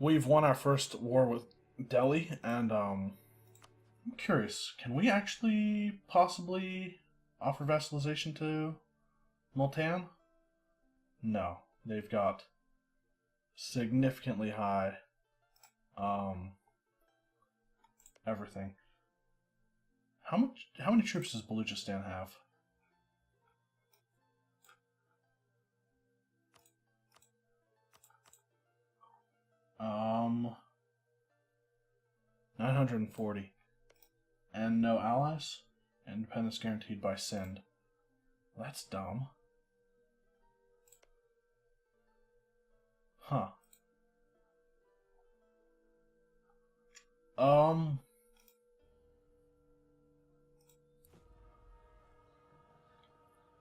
We've won our first war with Delhi, and I'm curious, can we actually possibly offer vassalization to Multan? No, they've got significantly high um, everything. How many troops does Baluchistan have? Um, 940. And no allies? Independence guaranteed by Sind. Well, that's dumb. Huh. Um,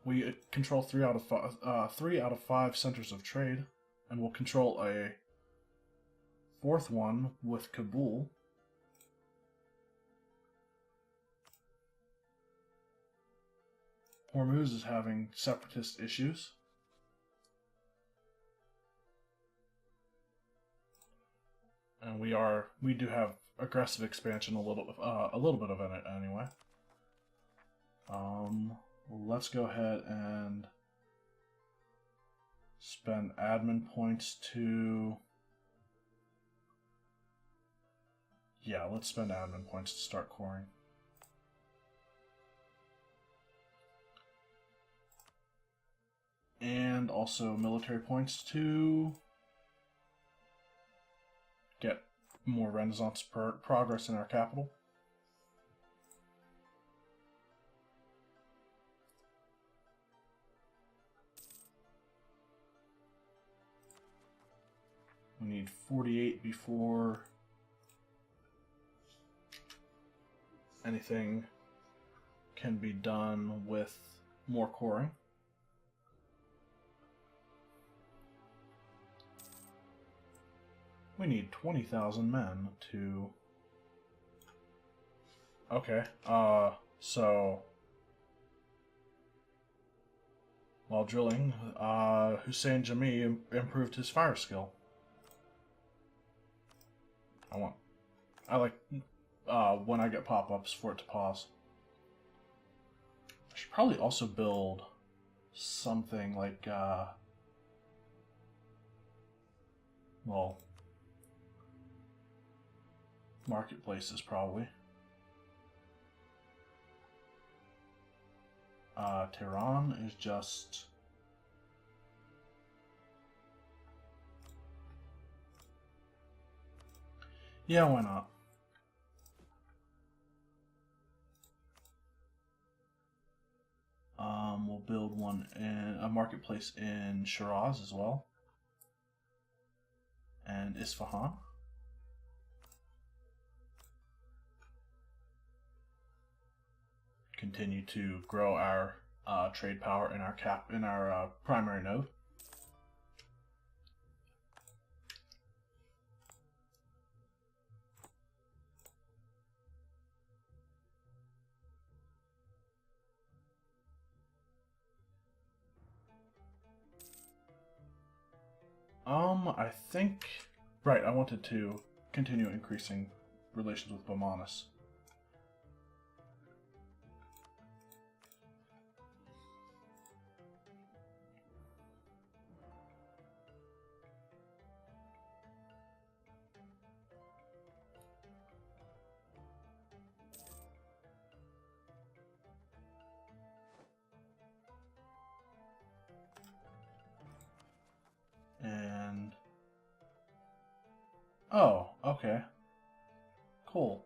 we control three out of five centers of trade, and we'll control a fourth one with Kabul. Hormuz is having separatist issues. And we do have aggressive expansion a little bit of it anyway. Let's go ahead and spend admin points to... Yeah, let's spend admin points to start coring. And also military points to get more Renaissance progress in our capital. We need 48 before anything can be done with more coring. We need 20,000 men to... Okay, so... While drilling, Hussein Jami improved his fire skill. I like when I get pop-ups for it to pause. I should probably also build something like, well, marketplaces probably. Tehran is just... Yeah, why not? We'll build a marketplace in Shiraz as well. And Isfahan. Continue to grow our trade power in our primary node. I think... Right, I wanted to continue increasing relations with Bomanis. And... Oh, okay. Cool.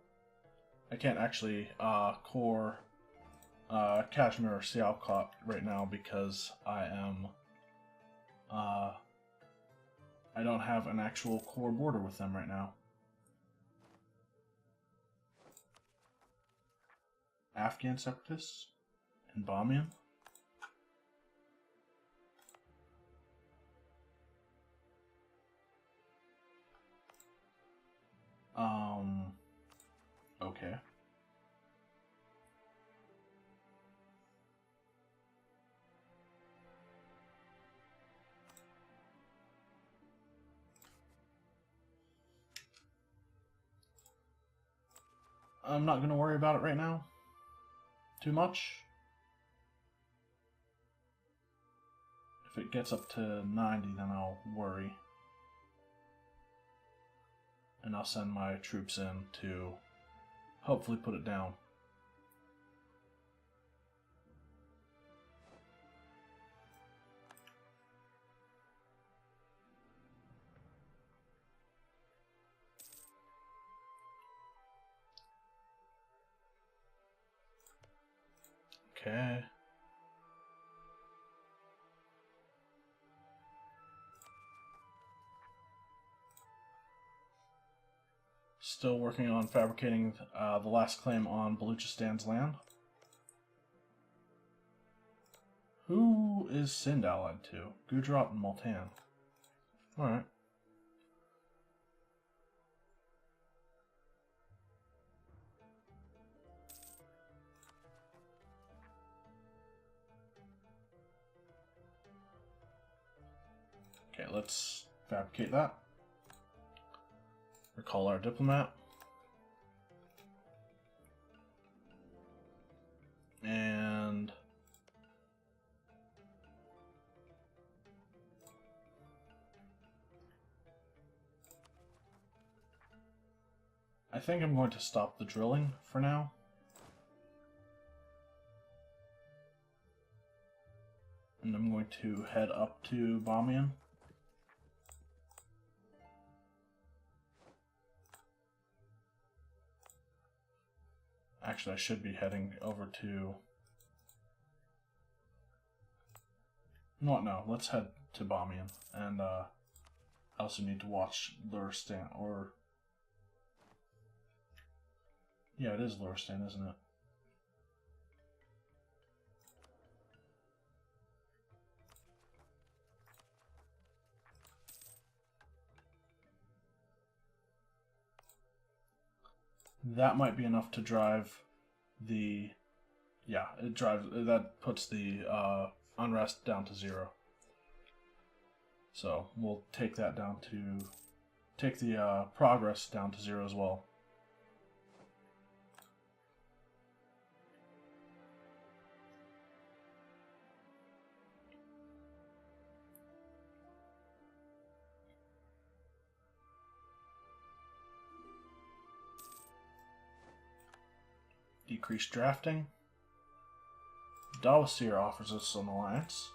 I can't actually core Kashmir or Sialkot right now because I am... I don't have an actual core border with them right now. Afghan separatists in Bamiyan. Okay. I'm not going to worry about it right now too much. If it gets up to 90, then I'll worry. And I'll send my troops in to hopefully put it down. Okay. Still working on fabricating the last claim on Baluchistan's land. Who is Sind allied to? Gujarat and Multan. Alright. Okay, let's fabricate that. Recall our diplomat. And I think I'm going to stop the drilling for now. And I'm going to head up to Bamiyan. Actually, I should be heading over to... No, let's head to Bamiyan. And I also need to watch Luristan, or... Yeah, it is Luristan, isn't it? That might be enough to drive the... Yeah, it drives... That puts the unrest down to 0. So, we'll take that down to... Take the progress down to 0 as well. Decreased drafting. Dawasir offers us an alliance.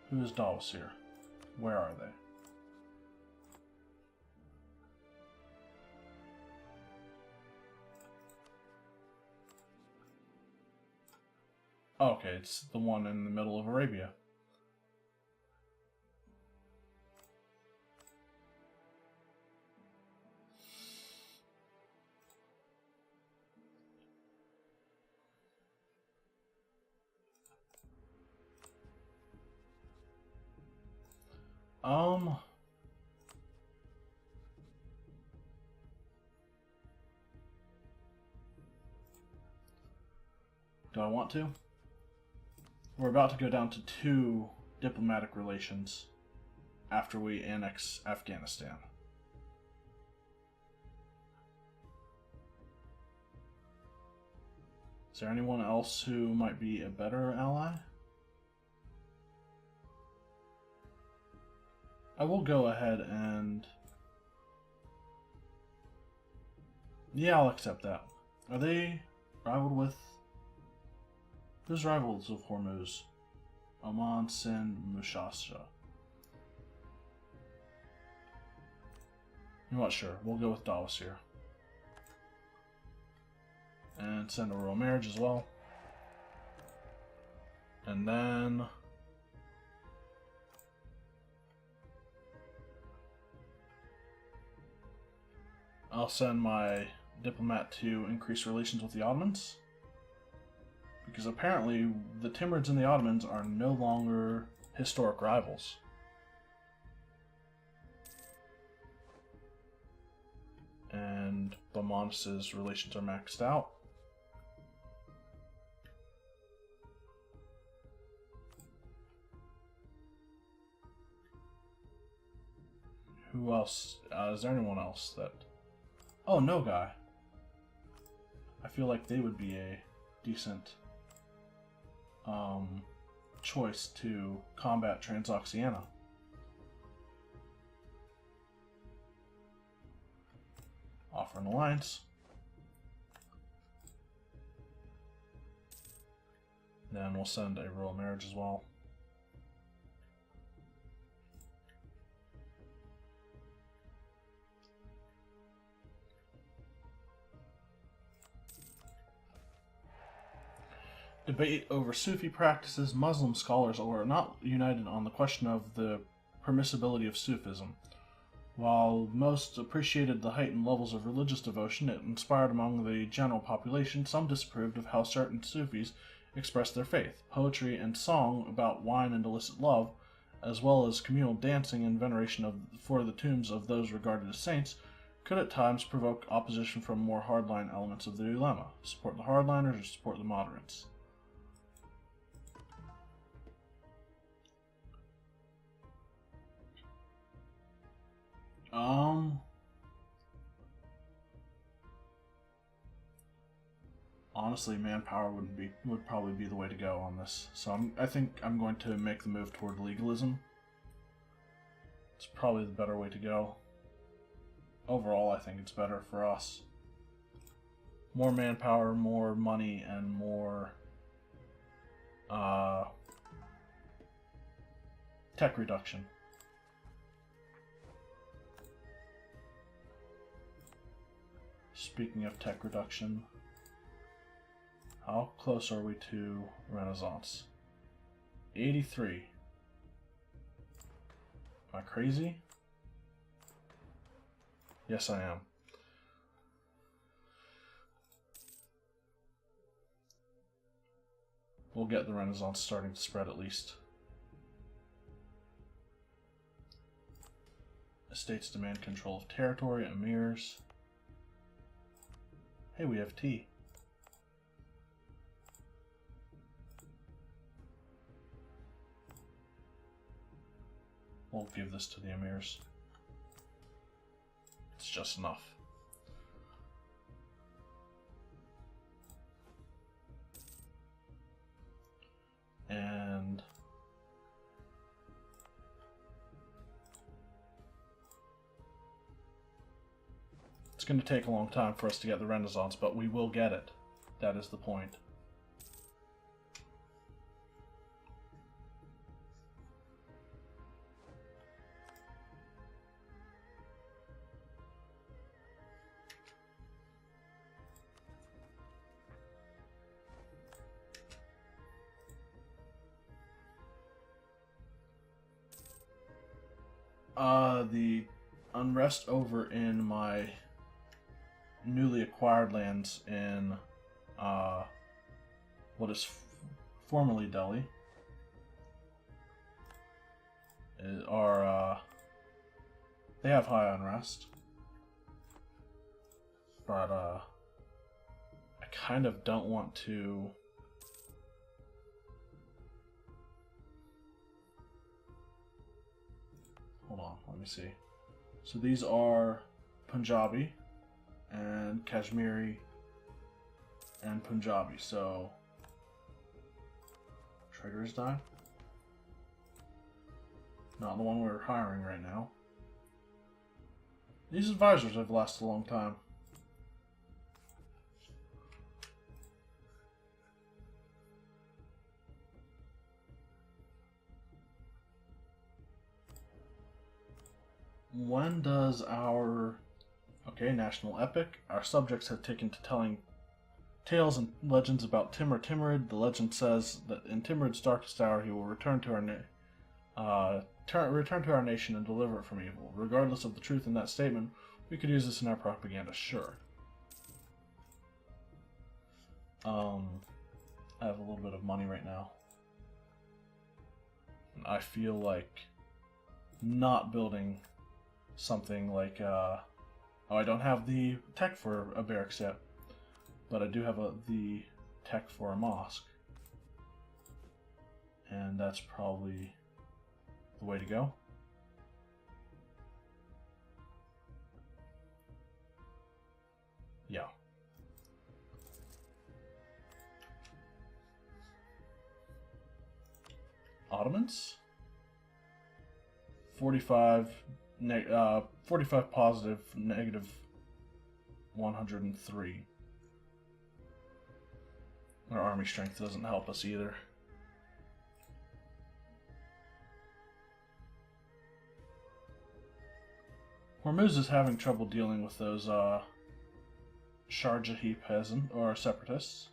Who is Dawasir? Where are they? Okay, it's the one in the middle of Arabia. Do I want to? We're about to go down to 2 diplomatic relations after we annex Afghanistan. Is there anyone else who might be a better ally? I will go ahead and... Yeah, I'll accept that. Are they rivaled with... Who's rivals of Hormuz? Oman, Sind, Mushasha. I'm not sure. We'll go with Dawasir. And send a royal marriage as well. And then... I'll send my diplomat to increase relations with the Ottomans. Because apparently the Timurids and the Ottomans are no longer historic rivals. And Bamanis's relations are maxed out. Who else? Is there anyone else that... Oh, no guy. I feel like they would be a decent choice to combat Transoxiana. Offer an alliance. Then we'll send a royal marriage as well. Debate over Sufi practices. Muslim scholars are not united on the question of the permissibility of Sufism. While most appreciated the heightened levels of religious devotion it inspired among the general population, some disapproved of how certain Sufis expressed their faith. Poetry and song about wine and illicit love, as well as communal dancing and veneration for the tombs of those regarded as saints, could at times provoke opposition from more hardline elements of the ulema. Support the hardliners or support the moderates? Honestly, manpower would probably be the way to go on this. So I think I'm going to make the move toward legalism. It's probably the better way to go. Overall, I think it's better for us. More manpower, more money, and more tech reduction. Speaking of tech reduction, how close are we to Renaissance? 83. Am I crazy? Yes, I am. We'll get the Renaissance starting to spread at least. Estates demand control of territory, emirs. Hey, we have tea. We'll give this to the emirs. It's just enough. And it's going to take a long time for us to get the Renaissance, but we will get it. That is the point. The unrest over in my newly acquired lands in what is formerly Delhi are they have high unrest, but I kind of don't want to. Hold on, let me see. So these are Punjabi and Kashmiri and Punjabi. So Trader is dying. Not the one we're hiring right now. These advisors have lasted a long time. When does our... Okay, national epic. Our subjects have taken to telling tales and legends about Timur Timurid. The legend says that in Timurid's darkest hour he will return to our nation and deliver it from evil. Regardless of the truth in that statement, we could use this in our propaganda, sure. I have a little bit of money right now. I feel like not building something like, oh, I don't have the tech for a barracks yet, but I do have the tech for a mosque. And that's probably the way to go. Yeah. Ottomans? 45, 45 positive, negative 103. Our army strength doesn't help us either. Hormuz is having trouble dealing with those Sharjahi peasant or separatists.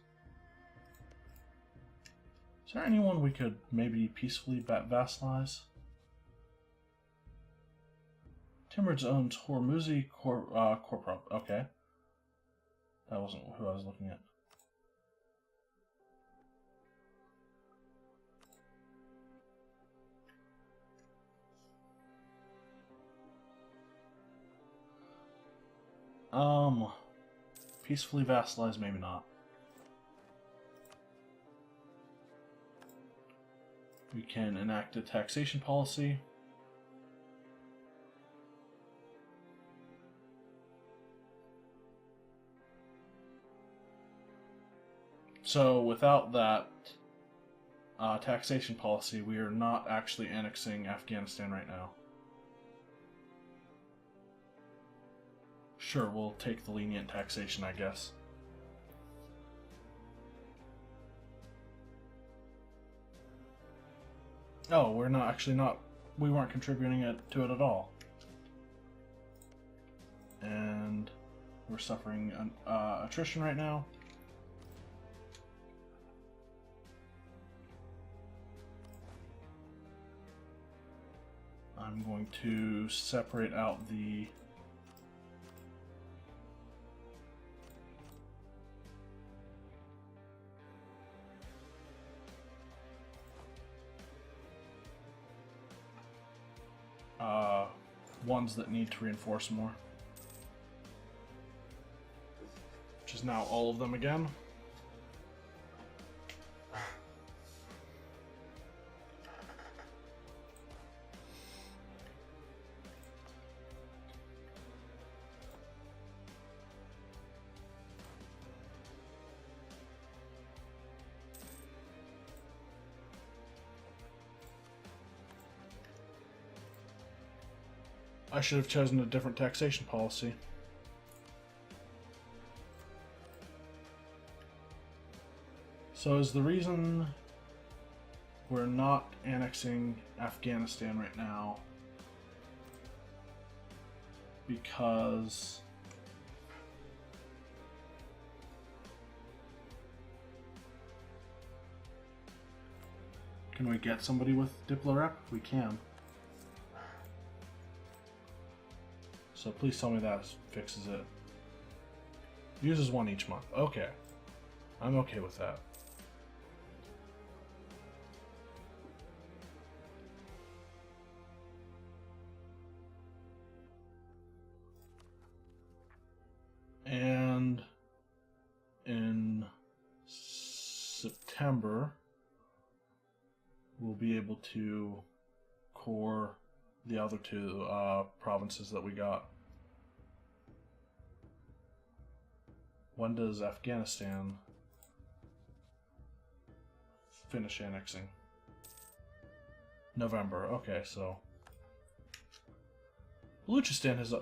Is there anyone we could maybe peacefully vassalize? Timur's owns Hormuzi Korprop. Okay. That wasn't who I was looking at. Peacefully vassalize, maybe not. We can enact a taxation policy. So without that taxation policy, we are not actually annexing Afghanistan right now. Sure, we'll take the lenient taxation, I guess. Oh, we're not actually not. We weren't contributing to it at all. And we're suffering attrition right now. I'm going to separate out the ones that need to reinforce more. Which is now all of them again. I should have chosen a different taxation policy. So is the reason we're not annexing Afghanistan right now because can we get somebody with Diplo rep? We can. So please tell me that fixes it. Uses one each month. Okay. I'm okay with that. And in September, we'll be able to core the other two provinces that we got. When does Afghanistan finish annexing? November. Okay, so Baluchistan has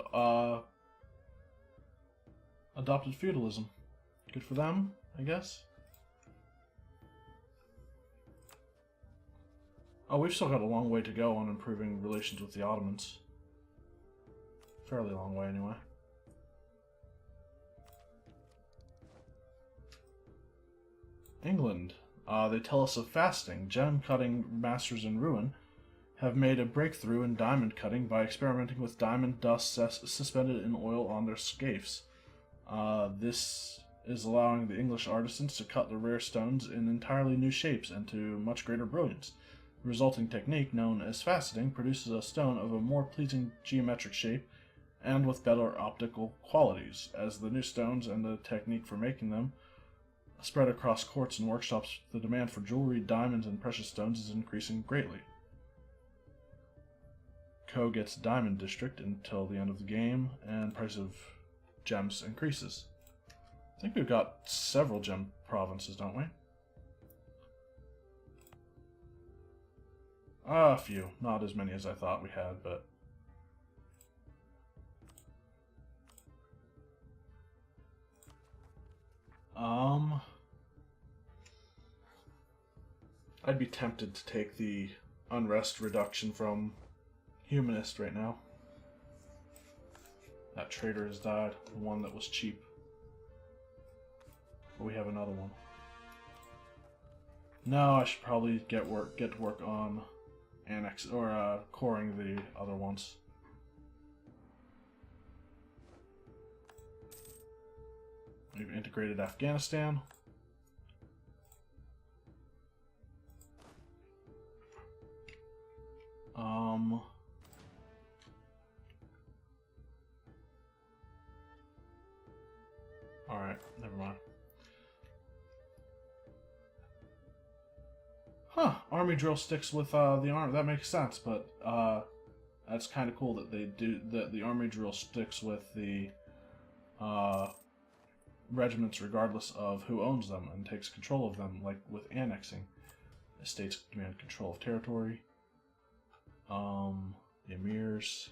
adopted feudalism. Good for them, I guess. Oh, we've still got a long way to go on improving relations with the Ottomans. Fairly long way, anyway. England. They tell us of fasting. Gem-cutting masters in ruin have made a breakthrough in diamond cutting by experimenting with diamond dust suspended in oil on their scapes. This is allowing the English artisans to cut the rare stones in entirely new shapes and to much greater brilliance. The resulting technique, known as faceting, produces a stone of a more pleasing geometric shape and with better optical qualities. As the new stones and the technique for making them spread across courts and workshops, the demand for jewelry, diamonds, and precious stones is increasing greatly. Co gets Diamond District until the end of the game, and price of gems increases. I think we've got several gem provinces, don't we? A few. Not as many as I thought we had, but... I'd be tempted to take the unrest reduction from Humanist right now. That trader has died, the one that was cheap. But we have another one. No, I should probably get to work on coring the other ones. We've integrated Afghanistan. Alright, never mind. Huh, army drill sticks with the arm. That makes sense, but that's kind of cool that they do that. The army drill sticks with the regiments regardless of who owns them and takes control of them, like with annexing. The states demand control of territory. The emirs.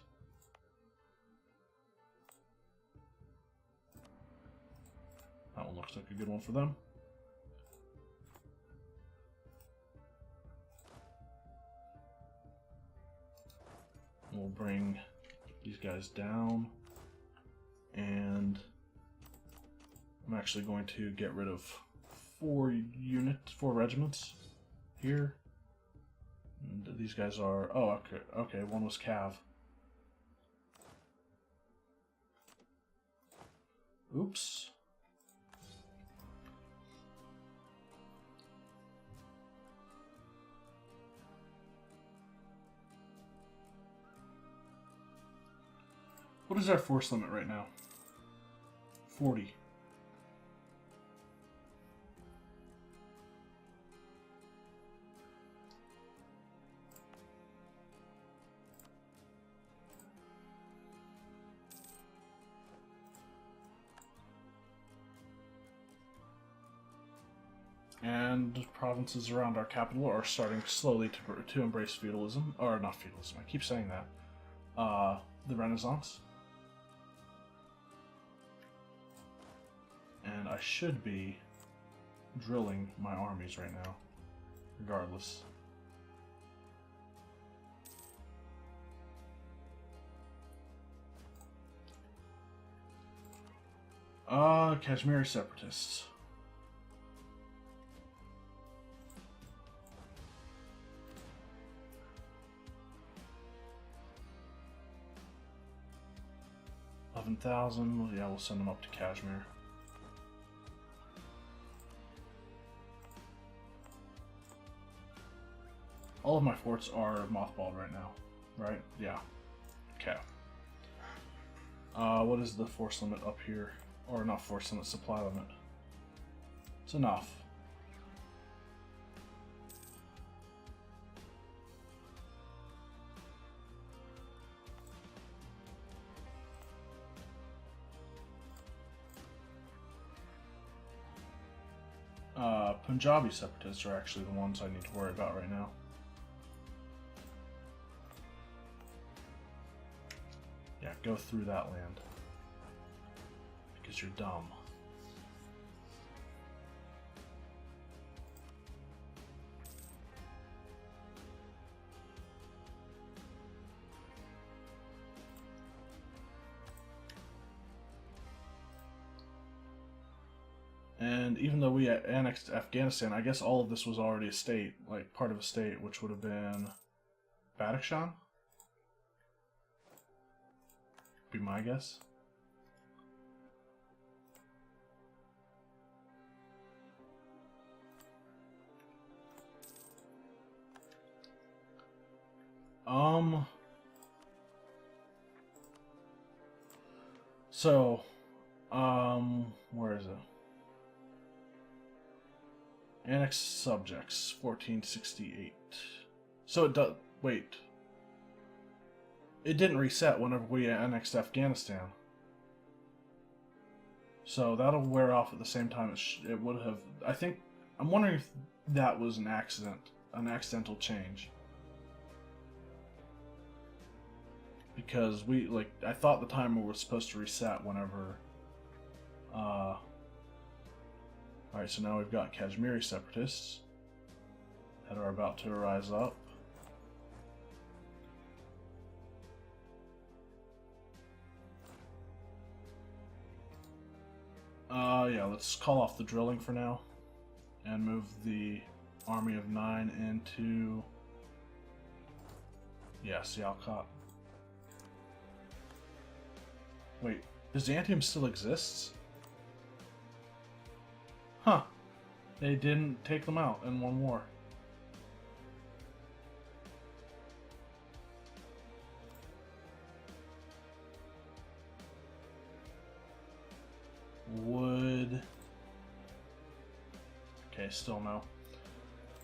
That one looks like a good one for them. We'll bring these guys down, and I'm actually going to get rid of 4 regiments here. And these guys are, oh, okay, one was Cav. Oops. What is our force limit right now? 40. And provinces around our capital are starting slowly to embrace feudalism. Or not feudalism, I keep saying that. The Renaissance. And I should be drilling my armies right now, regardless. Kashmiri separatists. $11,000. Yeah, we'll send them up to Kashmir. All of my forts are mothballed right now, right? Yeah. Okay. What is the force limit up here? Or not force limit, supply limit. It's enough. Punjabi separatists are actually the ones I need to worry about right now. Yeah, go through that land. Because you're dumb. And even though we annexed Afghanistan, I guess all of this was already a state, like part of a state, which would have been Badakhshan? Be my guess. So, where is it? Annexed subjects, 1468. So it does, wait. It didn't reset whenever we annexed Afghanistan. So that'll wear off at the same time it would have. I'm wondering if that was an accidental change. Because I thought the timer was supposed to reset whenever. Alright, so now we've got Kashmiri separatists that are about to rise up. Yeah, let's call off the drilling for now and move the army of 9 into, yeah, Sialkot. Wait, Byzantium still exists? Huh. They didn't take them out in one war. Would... Okay, still no.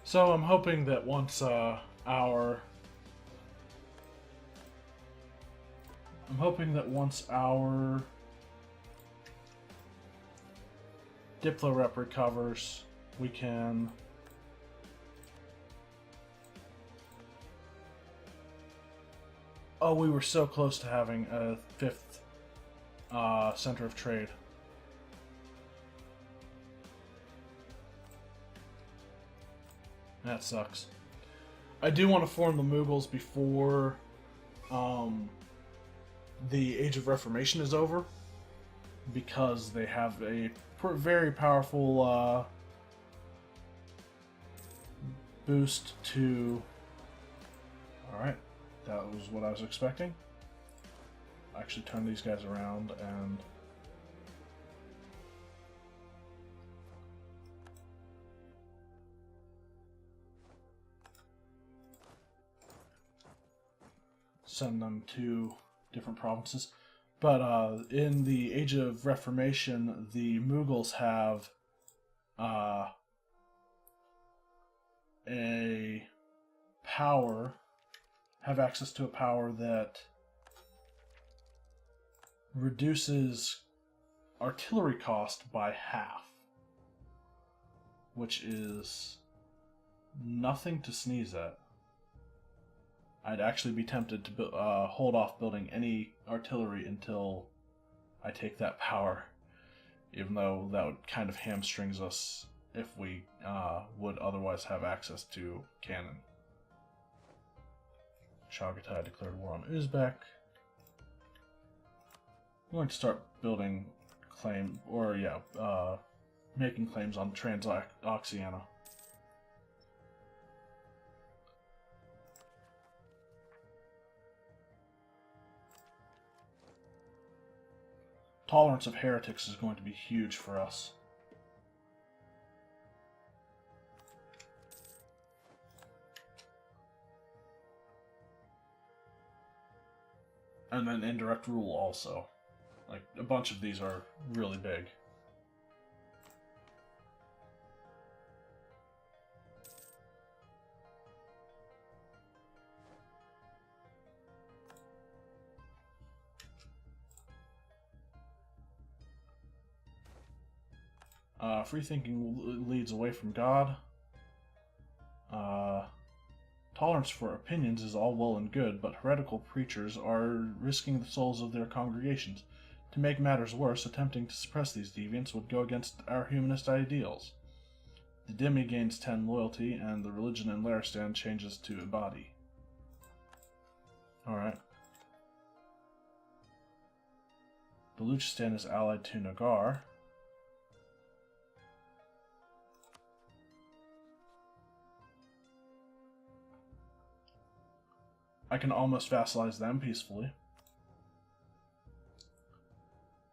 So I'm hoping that once our Diplo rep recovers, we can we were so close to having a 5th center of trade. That sucks. I do want to form the Mughals before the Age of Reformation is over, because they have a very powerful boost to... Alright, that was what I was expecting. Actually turn these guys around and... send them to different provinces. But in the Age of Reformation, the Mughals have access to a power that reduces artillery cost by half, which is nothing to sneeze at. I'd actually be tempted to hold off building any artillery until I take that power, even though that would kind of hamstrings us if we would otherwise have access to cannon. Chagatai declared war on Uzbek. I'm going to start building making claims on Transoxiana. Tolerance of heretics is going to be huge for us. And then indirect rule also. Like, a bunch of these are really big. Free thinking leads away from God. Tolerance for opinions is all well and good, but heretical preachers are risking the souls of their congregations. To make matters worse, attempting to suppress these deviants would go against our humanist ideals. The Dhimmi gains 10 loyalty, and the religion in Laristan changes to Ibadi. Alright. Baluchistan is allied to Nagar. I can almost vassalize them peacefully.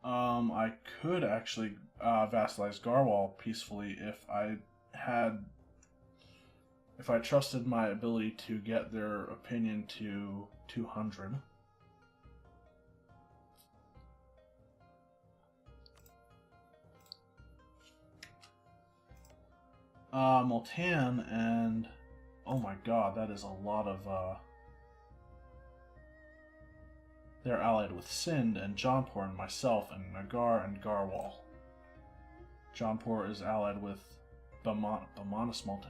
I could actually vassalize Garwal peacefully if I trusted my ability to get their opinion to 200. Multan and... oh my god, that is a lot of... They're allied with Sind and Jaunpur and myself and Nagar and Garwal. Jaunpur is allied with Bamanas Malta.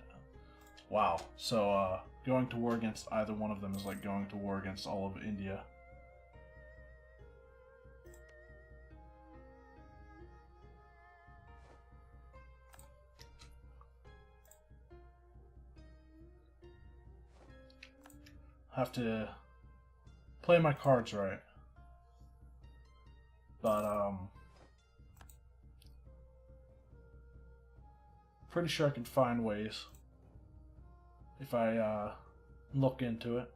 Wow. So going to war against either one of them is like going to war against all of India. Have to play my cards right. But pretty sure I can find ways if I look into it.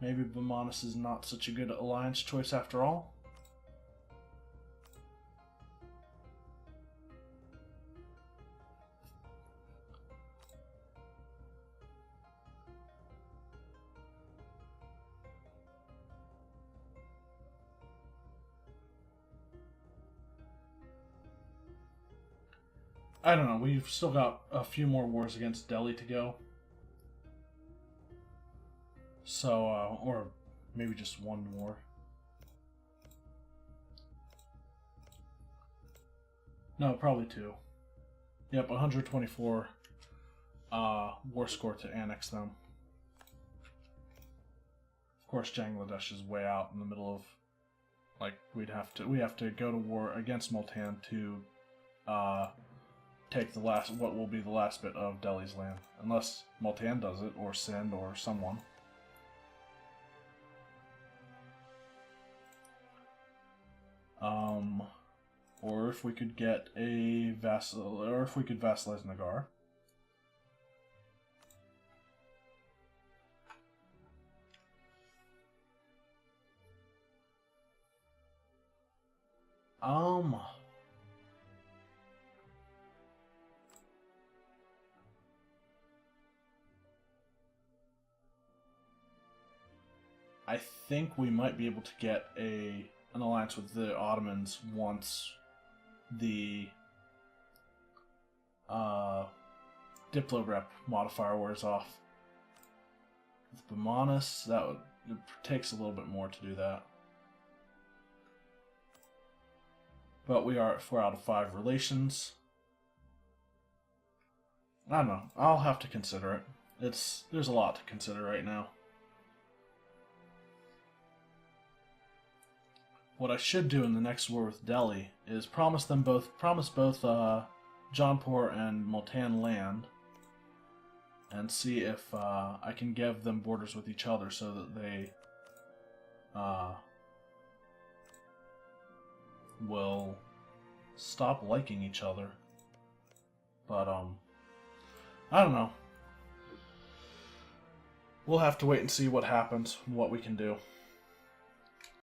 Maybe Bamanas is not such a good alliance choice after all. I don't know, we've still got a few more wars against Delhi to go. So, or maybe just one more. No, probably two. Yep, 124 war score to annex them. Of course, Bangladesh is way out in the middle of, like, we have to go to war against Multan to take what will be the last bit of Delhi's land, unless Multan does it, or Sind, or someone. Or if we could get a vassal, or if we could vassalize Nagar. I think we might be able to get an alliance with the Ottomans once the Diplorep modifier wears off. With Bamanas, it takes a little bit more to do that. But we are at 4 out of 5 relations. I don't know. I'll have to consider it. There's a lot to consider right now. What I should do in the next war with Delhi is promise both Jaunpur and Multan land, and see if I can give them borders with each other so that they will stop liking each other. But I don't know. We'll have to wait and see what happens, what we can do.